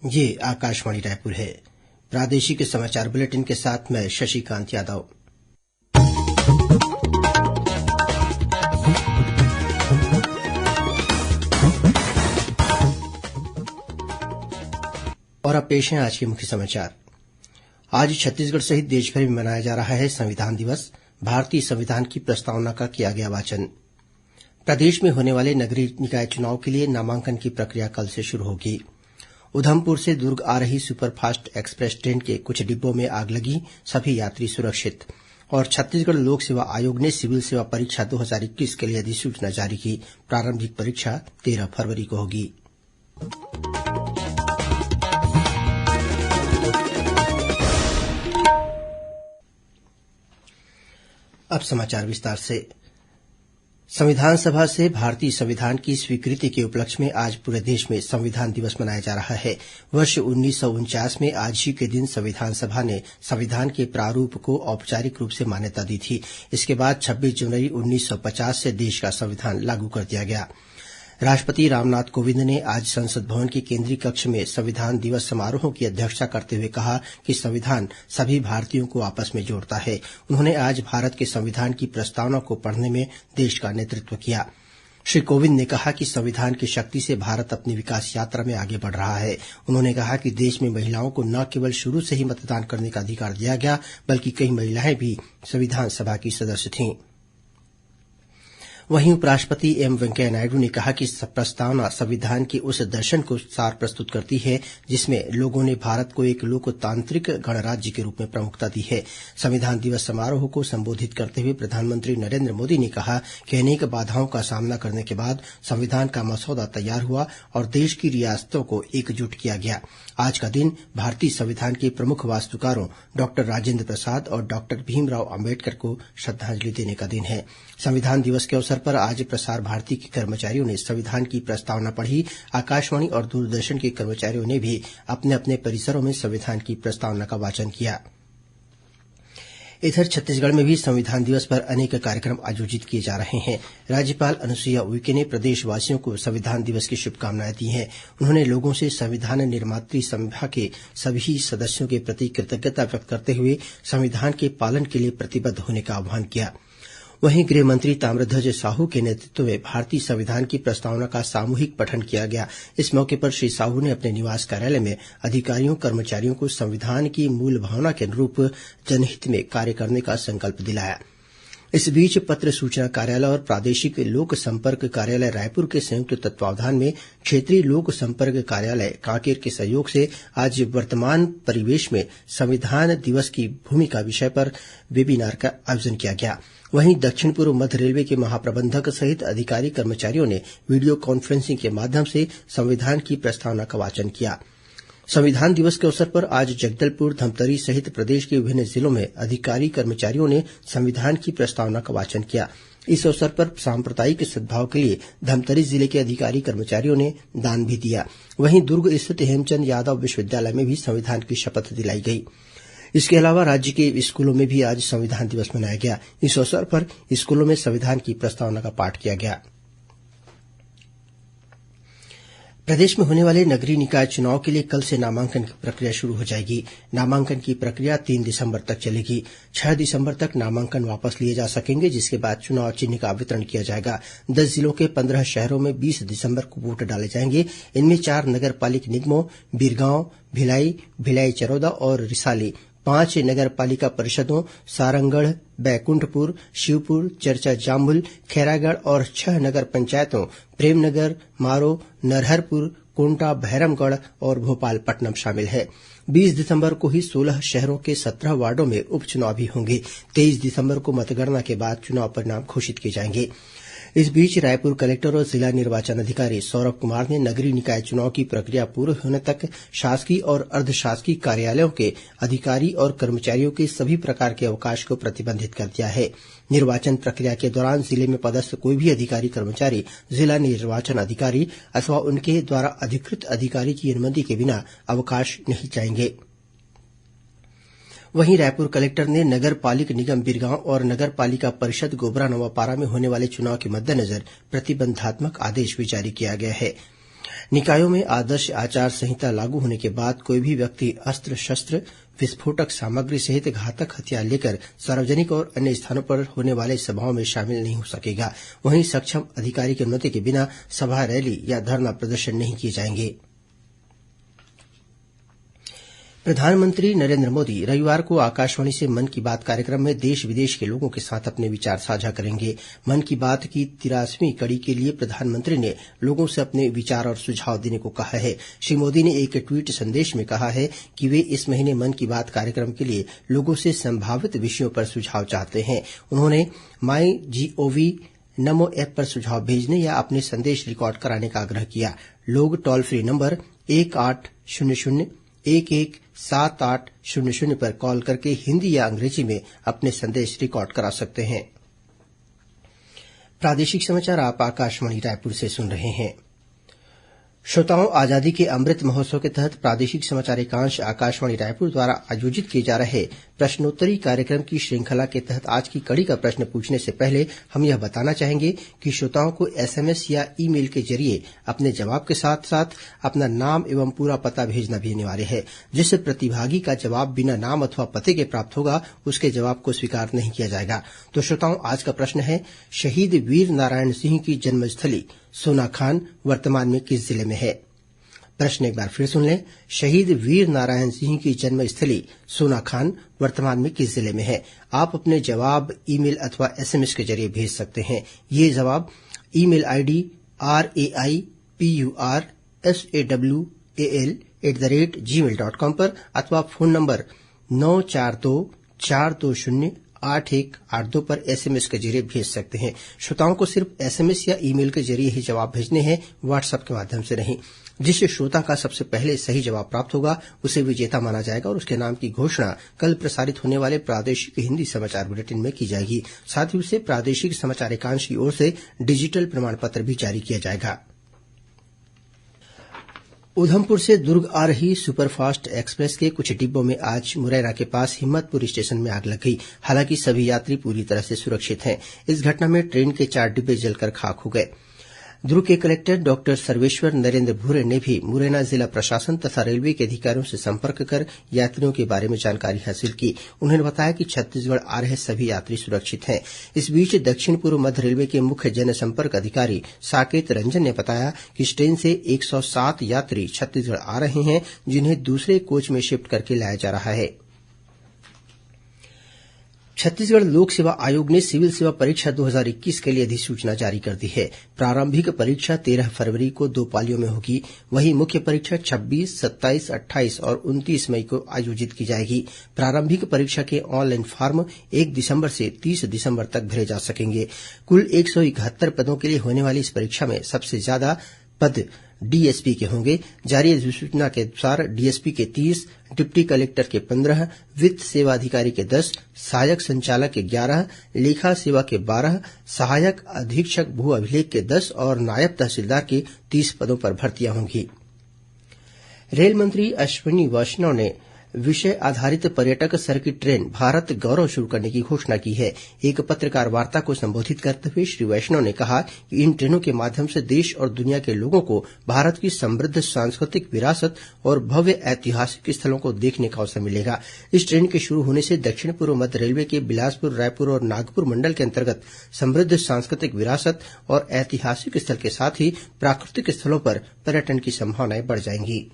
ये आकाशवाणी रायपुर है। प्रादेशिक समाचार बुलेटिन के साथ मैं शशिकांत यादव। और अब पेश है आज के मुख्य समाचार। आज छत्तीसगढ़ सहित देशभर में मनाया जा रहा है संविधान दिवस। भारतीय संविधान की प्रस्तावना का किया गया वाचन। प्रदेश में होने वाले नगरीय निकाय चुनाव के लिए नामांकन की प्रक्रिया कल से शुरू होगी। उधमपुर से दुर्ग आ रही सुपरफास्ट एक्सप्रेस ट्रेन के कुछ डिब्बों में आग लगी, सभी यात्री सुरक्षित। और छत्तीसगढ़ लोक सेवा आयोग ने सिविल सेवा परीक्षा 2021 के लिए अधिसूचना जारी की। प्रारंभिक परीक्षा 13 फरवरी को होगी। अब समाचार विस्तार से। संविधान सभा से भारतीय संविधान की स्वीकृति के उपलक्ष्य में आज पूरे देश में संविधान दिवस मनाया जा रहा है। वर्ष 1949 में आज ही के दिन संविधान सभा ने संविधान के प्रारूप को औपचारिक रूप से मान्यता दी थी। इसके बाद 26 जनवरी 1950 से देश का संविधान लागू कर दिया गया। राष्ट्रपति रामनाथ कोविंद ने आज संसद भवन के केंद्रीय कक्ष में संविधान दिवस समारोह की अध्यक्षता करते हुए कहा कि संविधान सभी भारतीयों को आपस में जोड़ता है। उन्होंने आज भारत के संविधान की प्रस्तावना को पढ़ने में देश का नेतृत्व किया। श्री कोविंद ने कहा कि संविधान की शक्ति से भारत अपनी विकास यात्रा में आगे बढ़ रहा है। उन्होंने कहा कि देश में महिलाओं को न केवल शुरू से ही मतदान करने का अधिकार दिया गया, बल्कि कई महिलाएं भी संविधान सभा की सदस्य थीं। वहीं उपराष्ट्रपति एम वेंकैया नायडू ने कहा कि प्रस्तावना संविधान के उस दर्शन को सार प्रस्तुत करती है जिसमें लोगों ने भारत को एक लोकतांत्रिक गणराज्य के रूप में प्रमुखता दी है। संविधान दिवस समारोह को संबोधित करते हुए प्रधानमंत्री नरेंद्र मोदी ने कहा कि अनेक बाधाओं का सामना करने के बाद संविधान का मसौदा तैयार हुआ और देश की रियासतों को एकजुट किया गया। आज का दिन भारतीय संविधान के प्रमुख वास्तुकारों डॉक्टर राजेंद्र प्रसाद और डॉक्टर भीमराव अम्बेडकर को श्रद्धांजलि देने का दिन है। संविधान दिवस के अवसर पर आज प्रसार भारती के कर्मचारियों ने संविधान की प्रस्तावना पढ़ी। आकाशवाणी और दूरदर्शन के कर्मचारियों ने भी अपने अपने परिसरों में संविधान की प्रस्तावना का वाचन किया। इधर छत्तीसगढ़ में भी संविधान दिवस पर अनेक कार्यक्रम आयोजित किए जा रहे हैं। राज्यपाल अनुसुईया उइके ने प्रदेशवासियों को संविधान दिवस की शुभकामनाएं दी हैं। उन्होंने लोगों से संविधान निर्मात्री सभा के सभी सदस्यों के प्रति कृतज्ञता व्यक्त करते हुए संविधान के पालन के लिए प्रतिबद्ध होने का आह्वान किया। वहीं गृह मंत्री ताम्रध्वज साहू के नेतृत्व में भारतीय संविधान की प्रस्तावना का सामूहिक पठन किया गया। इस मौके पर श्री साहू ने अपने निवास कार्यालय में अधिकारियों कर्मचारियों को संविधान की मूल भावना के अनुरूप जनहित में कार्य करने का संकल्प दिलाया। इस बीच पत्र सूचना कार्यालय और प्रादेशिक लोक संपर्क कार्यालय रायपुर के संयुक्त तत्वावधान में क्षेत्रीय लोक संपर्क कार्यालय कांकेर के सहयोग से आज वर्तमान परिवेश में संविधान दिवस की भूमिका विषय पर वेबिनार का आयोजन किया गया। वहीं दक्षिण पूर्व मध्य रेलवे के महाप्रबंधक सहित अधिकारी कर्मचारियों ने वीडियो कॉन्फ्रेंसिंग के माध्यम से संविधान की प्रस्तावना का वाचन किया। संविधान दिवस के अवसर पर आज जगदलपुर, धमतरी सहित प्रदेश के विभिन्न जिलों में अधिकारी कर्मचारियों ने संविधान की प्रस्तावना का वाचन किया। इस अवसर पर सांप्रदायिक सद्भाव के लिए धमतरी जिले के अधिकारी कर्मचारियों ने दान भी दिया। वहीं दुर्ग स्थित हेमचंद यादव विश्वविद्यालय में भी संविधान की शपथ दिलाई गई। इसके अलावा राज्य के स्कूलों में भी आज संविधान दिवस मनाया गया। इस अवसर पर स्कूलों में संविधान की प्रस्तावना का पाठ किया गया। प्रदेश में होने वाले नगरीय निकाय चुनाव के लिए कल से नामांकन की प्रक्रिया शुरू हो जाएगी। नामांकन की प्रक्रिया 3 दिसंबर तक चलेगी। 6 दिसंबर तक नामांकन वापस लिए जा सकेंगे, जिसके बाद चुनाव चिन्ह का वितरण किया जाएगा। 10 जिलों के 15 शहरों में 20 दिसंबर को वोट डाले जाएंगे। इनमें 4 नगर पालिक निगमों बिरगांव, भिलाई, भिलाई चरौदा और रिसाली, 5 नगर पालिका परिषदों सारंगढ़, बैकुंठपुर, शिवपुर, चरचा जामुल, खैरागढ़ और 6 नगर पंचायतों प्रेमनगर, मारो, नरहरपुर, कोंटा, भैरमगढ़ और भोपालपट्टनम शामिल है। 20 दिसंबर को ही 16 शहरों के 17 वार्डों में उपचुनाव भी होंगे। 23 दिसंबर को मतगणना के बाद चुनाव परिणाम घोषित किए जाएंगे। इस बीच रायपुर कलेक्टर और जिला निर्वाचन अधिकारी सौरभ कुमार ने नगरीय निकाय चुनाव की प्रक्रिया पूर्ण होने तक शासकीय और अर्धशासकीय कार्यालयों के अधिकारी और कर्मचारियों के सभी प्रकार के अवकाश को प्रतिबंधित कर दिया है। निर्वाचन प्रक्रिया के दौरान जिले में पदस्थ कोई भी अधिकारी कर्मचारी जिला निर्वाचन अधिकारी अथवा उनके द्वारा अधिकृत अधिकारी की अनुमति के बिना अवकाश नहीं जाएंगे। वहीं रायपुर कलेक्टर ने नगर पालिक निगम बिरगांव और नगर पालिका परिषद गोबरा नवापारा में होने वाले चुनाव के मद्देनजर प्रतिबंधात्मक आदेश भी जारी किया गया है। निकायों में आदर्श आचार संहिता लागू होने के बाद कोई भी व्यक्ति अस्त्र शस्त्र विस्फोटक सामग्री सहित घातक हथियार लेकर सार्वजनिक और अन्य स्थानों पर होने वाले सभाओं में शामिल नहीं हो सकेगा। वहीं सक्षम अधिकारी की अनुमति के बिना सभा, रैली या धरना प्रदर्शन नहीं किए जाएंगे। प्रधानमंत्री नरेंद्र मोदी रविवार को आकाशवाणी से मन की बात कार्यक्रम में देश विदेश के लोगों के साथ अपने विचार साझा करेंगे। मन की बात की 83वीं कड़ी के लिए प्रधानमंत्री ने लोगों से अपने विचार और सुझाव देने को कहा है। श्री मोदी ने एक ट्वीट संदेश में कहा है कि वे इस महीने मन की बात कार्यक्रम के लिए लोगों से संभावित विषयों पर सुझाव चाहते हैं। उन्होंने MyGov नमो ऐप पर सुझाव भेजने या अपने संदेश रिकॉर्ड कराने का आग्रह किया। लोग टोल फ्री नंबर 1800-117800 पर कॉल करके हिंदी या अंग्रेजी में अपने संदेश रिकॉर्ड करा सकते हैं। प्रादेशिक समाचार आप आकाशवाणी रायपुर से सुन रहे हैं। श्रोताओं, आजादी के अमृत महोत्सव के तहत प्रादेशिक समाचार एकांश आकाशवाणी रायपुर द्वारा आयोजित किए जा रहे प्रश्नोत्तरी कार्यक्रम की श्रृंखला के तहत आज की कड़ी का प्रश्न पूछने से पहले हम यह बताना चाहेंगे कि श्रोताओं को SMS या ईमेल के जरिए अपने जवाब के साथ साथ अपना नाम एवं पूरा पता भेजना भी अनिवार्य है। जिस प्रतिभागी का जवाब बिना नाम अथवा पते के प्राप्त होगा उसके जवाब को स्वीकार नहीं किया जाएगा। तो श्रोताओं, आज का प्रश्न है, शहीद वीर नारायण सिंह की जन्मस्थली सोनाखान वर्तमान में किस जिले में है? प्रश्न एक बार फिर सुन लें। शहीद वीर नारायण सिंह की जन्मस्थली सोनाखान वर्तमान में किस जिले में है? आप अपने जवाब ईमेल अथवा SMS के जरिए भेज सकते हैं। ये जवाब ईमेल ID raipursawl@gmail.com पर अथवा फोन नंबर 9424208182 पर SMS के जरिए भेज सकते हैं। श्रोताओं को सिर्फ SMS या ईमेल के जरिए ही जवाब भेजने हैं, व्हाट्सएप के माध्यम से नहीं। जिस श्रोता का सबसे पहले सही जवाब प्राप्त होगा उसे विजेता माना जाएगा और उसके नाम की घोषणा कल प्रसारित होने वाले प्रादेशिक हिंदी समाचार बुलेटिन में की जाएगी। साथ ही उसे प्रादेशिक समाचार एकांश की ओर से डिजिटल प्रमाण पत्र भी जारी किया जाएगा। उधमपुर से दुर्ग आ रही सुपरफास्ट एक्सप्रेस के कुछ डिब्बों में आज मुरैना के पास हिम्मतपुर स्टेशन में आग लग गई। हालांकि सभी यात्री पूरी तरह से सुरक्षित हैं। इस घटना में ट्रेन के 4 डिब्बे जलकर खाक हो गए। दुर्ग के कलेक्टर डॉक्टर सर्वेश्वर नरेंद्र भूरे ने भी मुरैना जिला प्रशासन तथा रेलवे के अधिकारियों से संपर्क कर यात्रियों के बारे में जानकारी हासिल की। उन्होंने बताया कि छत्तीसगढ़ आ रहे सभी यात्री सुरक्षित हैं। इस बीच दक्षिण पूर्व मध्य रेलवे के मुख्य जनसंपर्क अधिकारी साकेत रंजन ने बताया कि इस ट्रेन से 107 यात्री छत्तीसगढ़ आ रहे हैं, जिन्हें दूसरे कोच में शिफ्ट करके लाया जा रहा है। छत्तीसगढ़ लोक सेवा आयोग ने सिविल सेवा परीक्षा 2021 के लिए अधिसूचना जारी कर दी है। प्रारंभिक परीक्षा 13 फरवरी को 2 पालियों में होगी। वहीं मुख्य परीक्षा 26, 27, 28 और 29 मई को आयोजित की जाएगी। प्रारंभिक परीक्षा के ऑनलाइन फॉर्म 1 दिसंबर से 30 दिसंबर तक भरे जा सकेंगे। कुल 171 पदों के लिए होने वाली इस परीक्षा में सबसे ज्यादा पद डीएसपी के होंगे। जारी अधिसूचना के अनुसार डीएसपी के 30, डिप्टी कलेक्टर के 15, वित्त सेवा अधिकारी के 10, सहायक संचालक के 11, लेखा सेवा के 12, सहायक अधीक्षक भू अभिलेख के 10 और नायब तहसीलदार के 30 पदों पर भर्तियां होंगी। रेल मंत्री अश्विनी वैष्णव ने विषय आधारित पर्यटक सर्किट ट्रेन भारत गौरव शुरू करने की घोषणा की है। एक पत्रकार वार्ता को संबोधित करते हुए श्री वैष्णव ने कहा कि इन ट्रेनों के माध्यम से देश और दुनिया के लोगों को भारत की समृद्ध सांस्कृतिक विरासत और भव्य ऐतिहासिक स्थलों को देखने का अवसर मिलेगा। इस ट्रेन के शुरू होने से दक्षिण पूर्व मध्य रेलवे के बिलासपुर, रायपुर और नागपुर मंडल के अंतर्गत समृद्ध सांस्कृतिक विरासत और ऐतिहासिक स्थल के साथ ही प्राकृतिक स्थलों पर पर्यटन की संभावनाएं बढ़ जाएंगी।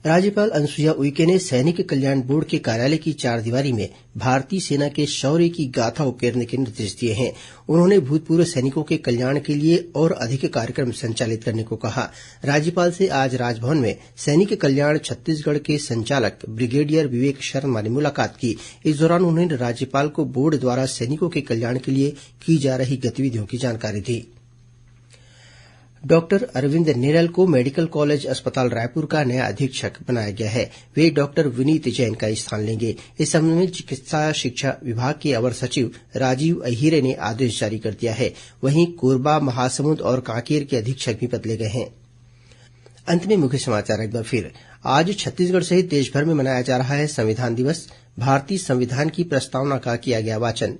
राज्यपाल अनुसुईया उइके ने सैनिक कल्याण बोर्ड के कार्यालय की चारदीवारी में भारतीय सेना के शौर्य की गाथा उकेरने के निर्देश दिए हैं। उन्होंने भूतपूर्व सैनिकों के कल्याण के लिए और अधिक कार्यक्रम संचालित करने को कहा। राज्यपाल से आज राजभवन में सैनिक कल्याण छत्तीसगढ़ के संचालक ब्रिगेडियर विवेक शर्मा ने मुलाकात की। इस दौरान उन्होंने राज्यपाल को बोर्ड द्वारा सैनिकों के कल्याण के लिए की जा रही गतिविधियों की जानकारी दी। डॉक्टर अरविंद नेरल को मेडिकल कॉलेज अस्पताल रायपुर का नया अधीक्षक बनाया गया है। वे डॉक्टर विनीत जैन का स्थान लेंगे। इस संबंध में चिकित्सा शिक्षा विभाग के अवर सचिव राजीव अहिरे ने आदेश जारी कर दिया है। वहीं कोरबा, महासमुंद और कांकेर के अधीक्षक भी बदले गए हैं। अंत में मुख्य समाचार एक बार फिर। आज छत्तीसगढ़ सहित देशभर में मनाया जा रहा है संविधान दिवस। भारतीय संविधान की प्रस्तावना का किया गया वाचन।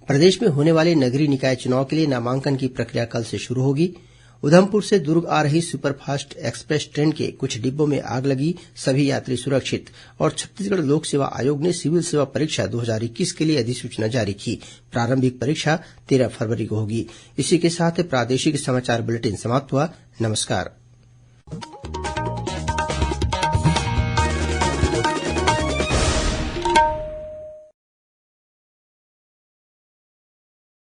प्रदेश में होने वाले नगरीय निकाय चुनाव के लिए नामांकन की प्रक्रिया कल से शुरू होगी। उधमपुर से दुर्ग आ रही सुपरफास्ट एक्सप्रेस ट्रेन के कुछ डिब्बों में आग लगी, सभी यात्री सुरक्षित। और छत्तीसगढ़ लोक सेवा आयोग ने सिविल सेवा परीक्षा 2021 के लिए अधिसूचना जारी की। प्रारंभिक परीक्षा 13 फरवरी को होगी। इसी के साथ प्रादेशिक समाचार बुलेटिन समाप्त हुआ। नमस्कार।